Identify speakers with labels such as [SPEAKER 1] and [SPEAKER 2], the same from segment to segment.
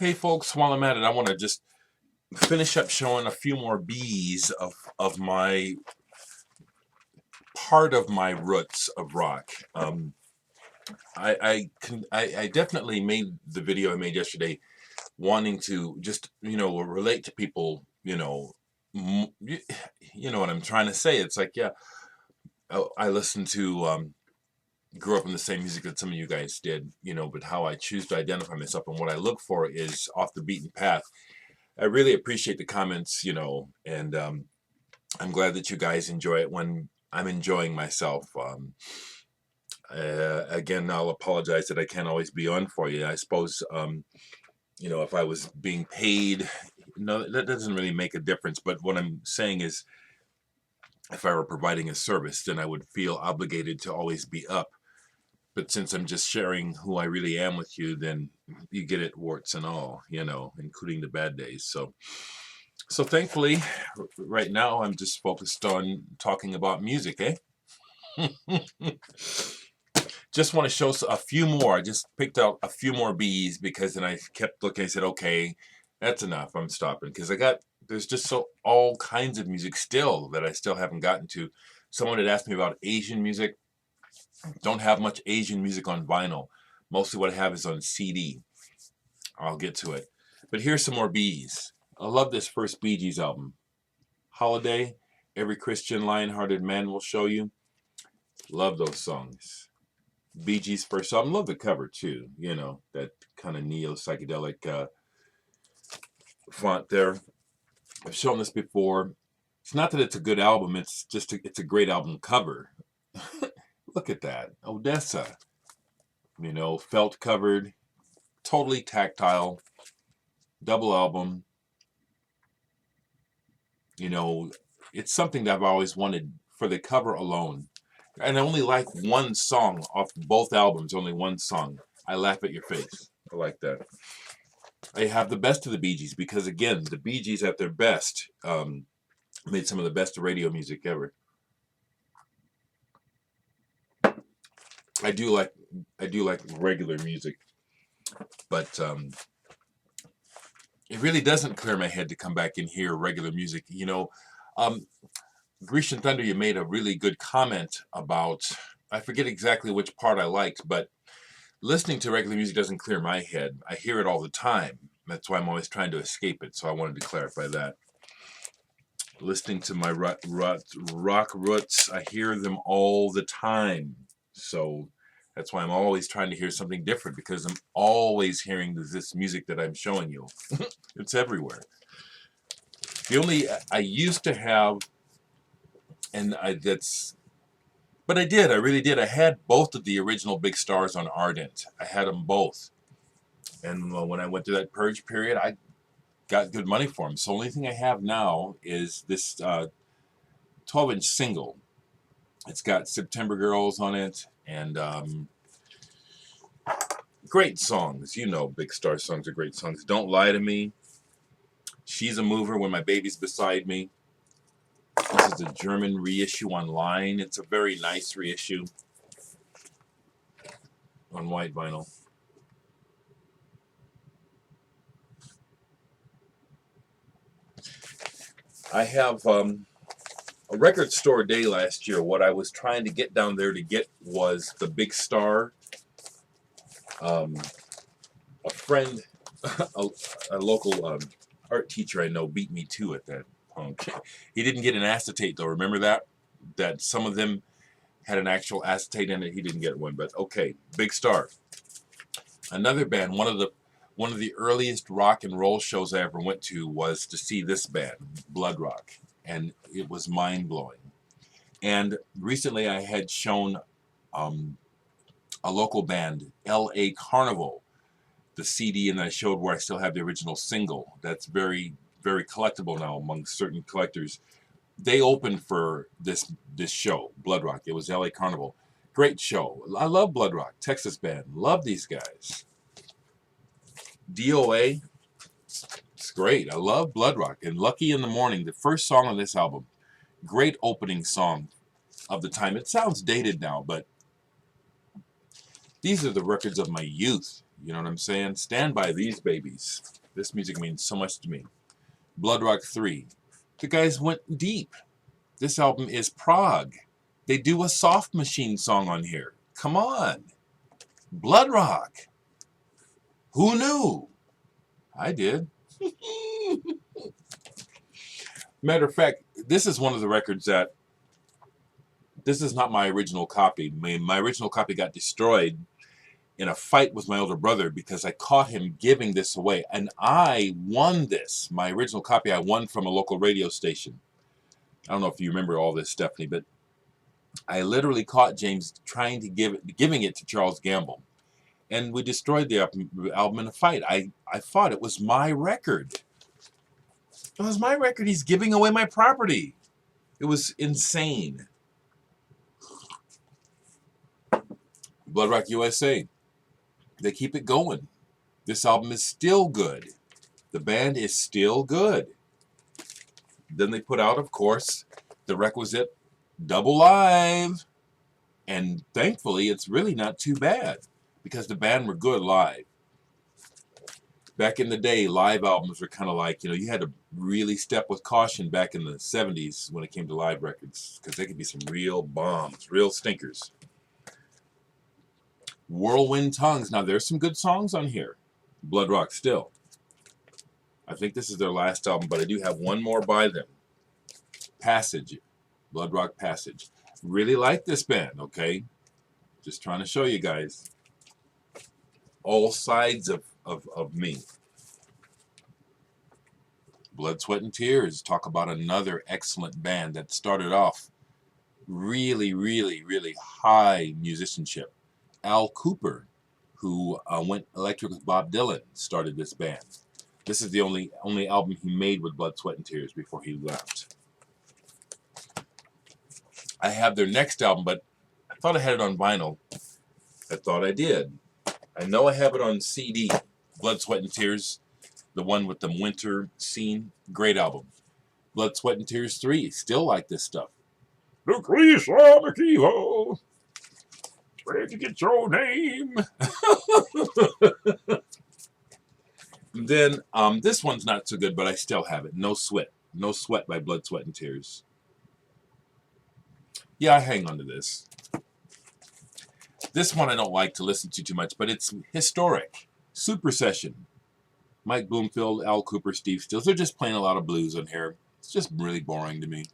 [SPEAKER 1] Hey folks, while I'm at it, I want to just finish up showing a few more B's of my part of my roots of rock. I definitely made the video I made yesterday wanting to just relate to people. You know what I'm trying to say. It's like, yeah, I listen to grew up in the same music that some of you guys did, but how I choose to identify myself and what I look for is off the beaten path. I really appreciate the comments, and I'm glad that you guys enjoy it when I'm enjoying myself. Again, I'll apologize that I can't always be on for you. I suppose, if I was being paid, no, that doesn't really make a difference. But what I'm saying is, if I were providing a service, then I would feel obligated to always be up. But since I'm just sharing who I really am with you, then you get it warts and all, including the bad days. So thankfully, right now I'm just focused on talking about music, eh? Just want to show a few more. I just picked out a few more B's because then I kept looking. I said, okay, that's enough. I'm stopping because there's just all kinds of music still that I still haven't gotten to. Someone had asked me about Asian music. Don't have much Asian music on vinyl. Mostly what I have is on CD. I'll get to it. But here's some more B's. I love this first Bee Gees album. Holiday, Every Christian Lion-Hearted Man Will Show You. Love those songs. Bee Gees' first album. Love the cover too. That kind of neo-psychedelic font there. I've shown this before. It's not that it's a good album. It's just it's a great album cover. Look at that. Odessa. Felt covered. Totally tactile. Double album. It's something that I've always wanted for the cover alone. And I only like one song off both albums, only one song. I Laugh at Your Face. I like that. I have the best of the Bee Gees because, again, the Bee Gees at their best made some of the best radio music ever. I do like regular music, but it really doesn't clear my head to come back and hear regular music. Grecian Thunder, you made a really good comment about, I forget exactly which part I liked, but listening to regular music doesn't clear my head. I hear it all the time. That's why I'm always trying to escape it. So I wanted to clarify that. Listening to my rock roots, I hear them all the time. So that's why I'm always trying to hear something different, because I'm always hearing this music that I'm showing you. It's everywhere. I used to have, but I really did. I had both of the original Big Stars on Ardent. I had them both. And when I went through that purge period, I got good money for them. So the only thing I have now is this 12-inch single. It's got September Girls on it, and great songs. Big Star songs are great songs. Don't Lie to Me. She's a Mover, When My Baby's Beside Me. This is a German reissue online. It's a very nice reissue on white vinyl. I have a record store day last year. What I was trying to get down there to get was the Big Star. A friend, a local art teacher I know, beat me to it. That punk. He didn't get an acetate though. Remember that? That some of them had an actual acetate in it. He didn't get one, but okay. Big Star. Another band. One of the earliest rock and roll shows I ever went to was to see this band, Bloodrock, and it was mind blowing. And recently I had shown a local band, L.A. Carnival, the CD, and I showed where I still have the original single. That's very, very collectible now among certain collectors. They opened for this show, Bloodrock. It was L.A. Carnival. Great show. I love Bloodrock, Texas band. Love these guys. DOA, it's great. I love Bloodrock. And Lucky in the Morning, the first song on this album. Great opening song of the time. It sounds dated now, but these are the records of my youth. You know what I'm saying? Stand by these babies. This music means so much to me. Bloodrock 3. The guys went deep. This album is prog. They do a Soft Machine song on here. Come on. Bloodrock. Who knew? I did. Matter of fact, this is one of the records that, this is not my original copy. My original copy got destroyed in a fight with my older brother because I caught him giving this away. And I won this. My original copy I won from a local radio station. I don't know if you remember all this, Stephanie, but I literally caught James trying to giving it to Charles Gamble. And we destroyed the album in a fight. I thought it was my record. It was my record. He's giving away my property. It was insane. Bloodrock USA. They keep it going. This album is still good. The band is still good. Then they put out, of course, the requisite double live. And thankfully, it's really not too bad because the band were good live. Back in the day, live albums were kind of like, you know, you had to really step with caution back in the 70s when it came to live records because they could be some real bombs, real stinkers. Whirlwind Tongues. Now, there's some good songs on here. Bloodrock still. I think this is their last album, but I do have one more by them. Passage. Bloodrock Passage. Really like this band, okay? Just trying to show you guys all sides of me. Blood, Sweat, and Tears. Talk about another excellent band that started off really, really, really high musicianship. Al Cooper, who went electric with Bob Dylan, started this band. This is the only album he made with Blood, Sweat, and Tears before he left. I have their next album, but I thought I had it on vinyl. I thought I did. I know I have it on CD. Blood, Sweat, and Tears, the one with the winter scene. Great album. Blood, Sweat, and Tears 3. Still like this stuff. Lucretia McKeevo. Where'd you get your name? Then this one's not so good, but I still have it. No Sweat. No Sweat by Blood, Sweat, and Tears. Yeah, I hang on to this. This one I don't like to listen to too much, but it's historic. Super Session. Mike Bloomfield, Al Cooper, Steve Stills. They're just playing a lot of blues on here. It's just really boring to me.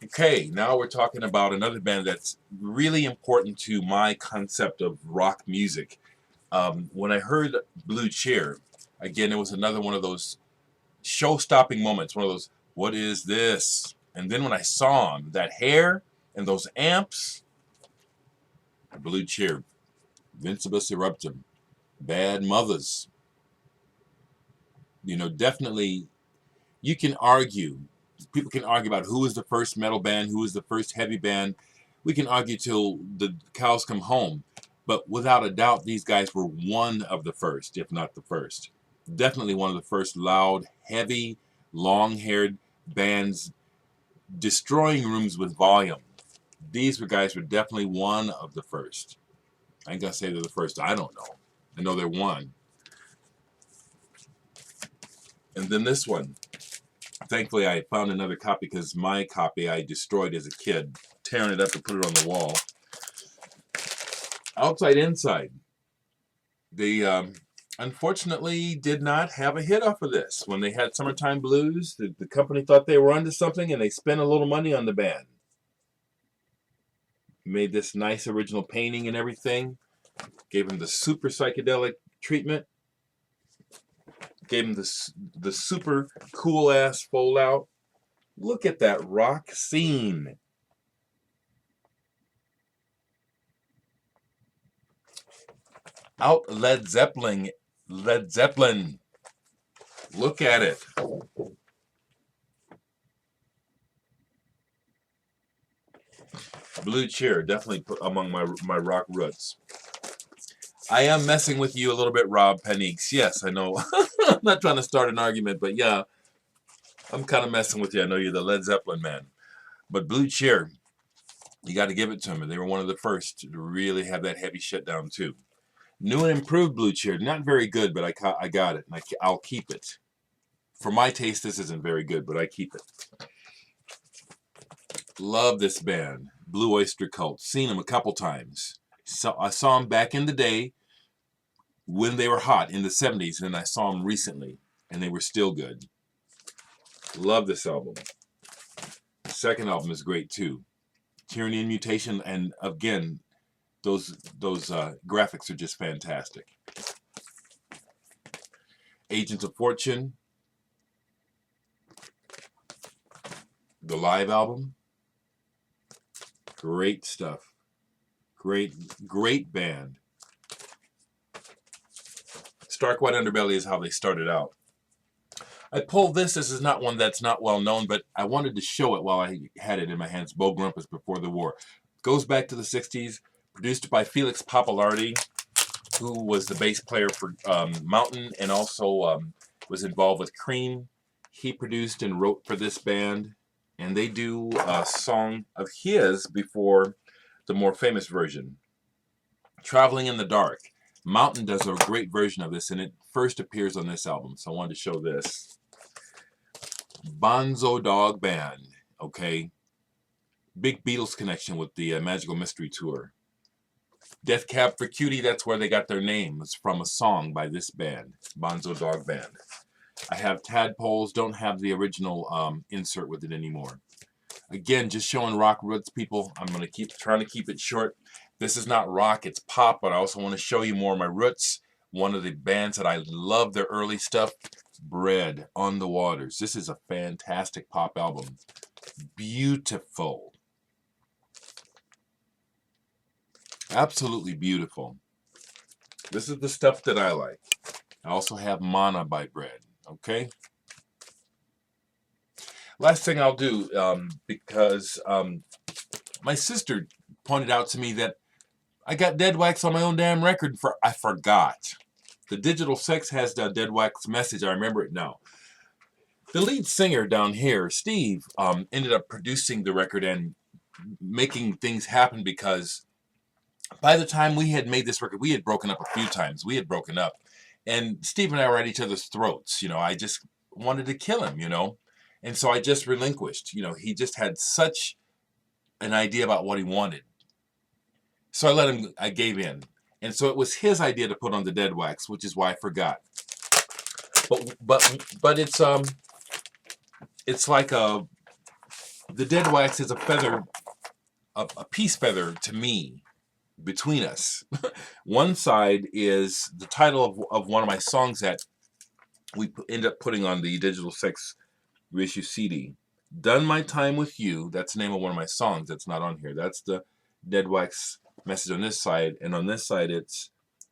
[SPEAKER 1] Okay, now we're talking about another band that's really important to my concept of rock music. When I heard Blue Cheer, again, it was another one of those show-stopping moments, one of those, what is this? And then when I saw them, that hair and those amps, Blue Cheer, Vincibus Eruptum, Bad Mothers. You know, definitely, you can argue. People can argue about who was the first metal band, who was the first heavy band. We can argue till the cows come home. But without a doubt, these guys were one of the first, if not the first. Definitely one of the first loud, heavy, long-haired bands destroying rooms with volume. These guys were definitely one of the first. I ain't gonna say they're the first. I don't know. I know they're one. And then this one. Thankfully, I found another copy because my copy I destroyed as a kid, tearing it up to put it on the wall. Outside Inside. They unfortunately did not have a hit off of this. When they had Summertime Blues, the company thought they were onto something and they spent a little money on the band. Made this nice original painting and everything. Gave them the super psychedelic treatment. Gave him the super cool ass fold out. Look at that rock scene. Out Led Zeppelin. Led Zeppelin. Look at it. Blue Cheer, definitely among my rock roots. I am messing with you a little bit, Rob Penix. Yes, I know. I'm not trying to start an argument, but yeah, I'm kind of messing with you. I know you're the Led Zeppelin man. But Blue Cheer, You got to give it to them, and they were one of the first to really have that heavy shutdown too. New and improved Blue Cheer, not very good, but I got it, and I'll keep it. For my taste, this isn't very good, but I keep it. Love this band, Blue Oyster Cult. Seen them a couple times. So I saw them back in the day when they were hot in the 70s, and I saw them recently, and they were still good. Love this album. The second album is great too. Tyranny and Mutation, and again, those graphics are just fantastic. Agents of Fortune, the live album, great stuff. Great band. Stark White Underbelly is how they started out. I pulled this. This is not one that's not well known, but I wanted to show it while I had it in my hands. Bo Grumpus Before the War. Goes back to the 60s. Produced by Felix Pappalardi, who was the bass player for Mountain and also was involved with Cream. He produced and wrote for this band. And they do a song of his before the more famous version. Traveling in the Dark. Mountain does a great version of this, and it first appears on this album. So I wanted to show this. Bonzo Dog Band, okay? Big Beatles connection with the Magical Mystery Tour. Death Cab for Cutie, that's where they got their name. It's from a song by this band, Bonzo Dog Band. I have Tadpoles, don't have the original insert with it anymore. Again, just showing rock roots, people. I'm going to keep trying to keep it short. This is not rock, it's pop, but I also want to show you more of my roots. One of the bands that I love their early stuff, Bread on the Waters. This is a fantastic pop album. Beautiful. Absolutely beautiful. This is the stuff that I like. I also have Mana by Bread, okay? Last thing I'll do, because my sister pointed out to me that I got deadwax on my own damn record. I forgot. The Digital Sex has the deadwax message. I remember it now. The lead singer down here, Steve, ended up producing the record and making things happen because by the time we had made this record, we had broken up a few times. We had broken up. And Steve and I were at each other's throats. You know, I just wanted to kill him, you know. And so I just relinquished. You know, he just had such an idea about what he wanted. So I gave in. And so it was his idea to put on the deadwax, which is why I forgot. But it's like the deadwax is a feather, a peace feather to me between us. One side is the title of one of my songs that we end up putting on the Digital Sex reissue CD. Done My Time With You. That's the name of one of my songs that's not on here. That's the deadwax message on this side, and on this side it's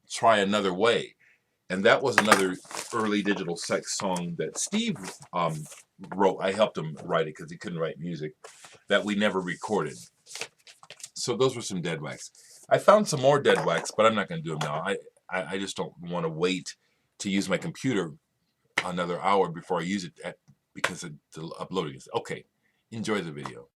[SPEAKER 1] Try Another Way. And that was another early Digital Sex song that Steve wrote. I helped him write it because he couldn't write music, that we never recorded. So those were some deadwax. I found some more deadwax, but I'm not going to do them now. I just don't want to wait to use my computer another hour before I use it because of the uploading. Okay, enjoy the video.